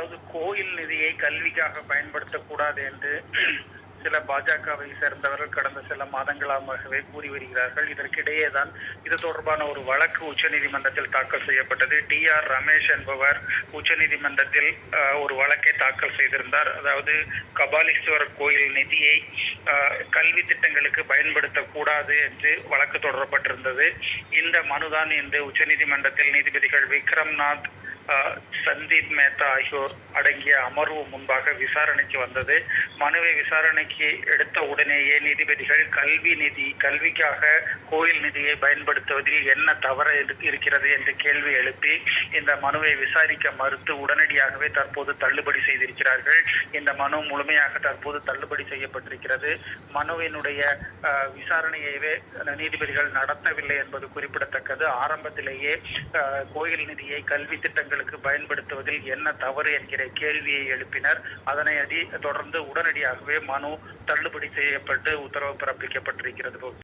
அதாவது கோயில் நிதியை கல்விக்காக பயன்படுத்தக்கூடாது என்று சில பாஜகவை சேர்ந்தவர்கள் கடந்த சில மாதங்களாகவே கூறி வருகிறார்கள். இதற்கிடையே தான் இது தொடர்பான ஒரு வழக்கு உச்சநீதிமன்றத்தில் தாக்கல் செய்யப்பட்டது. DR ரமேஷ் என்பவர் உச்சநீதிமன்றத்தில் ஒரு வழக்கை தாக்கல் செய்திருந்தார். அதாவது கபாலீஸ்வரர் கோயில் நிதியை கல்வி திட்டங்களுக்கு பயன்படுத்தக்கூடாது என்று வழக்கு தொடரப்பட்டிருந்தது. இந்த மனுதான் இன்று உச்சநீதிமன்றத்தில் நீதிபதிகள் விக்ரம்நாத், சந்தீப் மேத்தா ஆகியோர் அடங்கிய அமர்வு முன்பாக விசாரணைக்கு வந்தது. மனுவை விசாரணைக்கு எடுத்த உடனேயே நீதிபதிகள் கல்விக்காக கோயில் நிதியை பயன்படுத்துவதில் என்ன தவறு இருக்கிறது என்று கேள்வி எழுப்பி இந்த மனுவை விசாரிக்க மறுத்து உடனடியாகவே தற்போது தள்ளுபடி செய்திருக்கிறார்கள். இந்த மனு முழுமையாக தற்போது தள்ளுபடி செய்யப்பட்டிருக்கிறது. மனுவினுடைய விசாரணையவே நீதிபதிகள் நடத்தவில்லை என்பது குறிப்பிடத்தக்கது. ஆரம்பத்திலேயே கோயில் நிதியை கல்வி திட்டங்களுக்கு பயன்படுத்துவதில் என்ன தவறு என்கிற கேள்வியை எழுப்பினர். அதனை தொடர்ந்து உடனடியாகவே மனு தள்ளுபடி செய்யப்பட்டு உத்தரவு பிறப்பிக்கப்பட்டிருக்கிறது.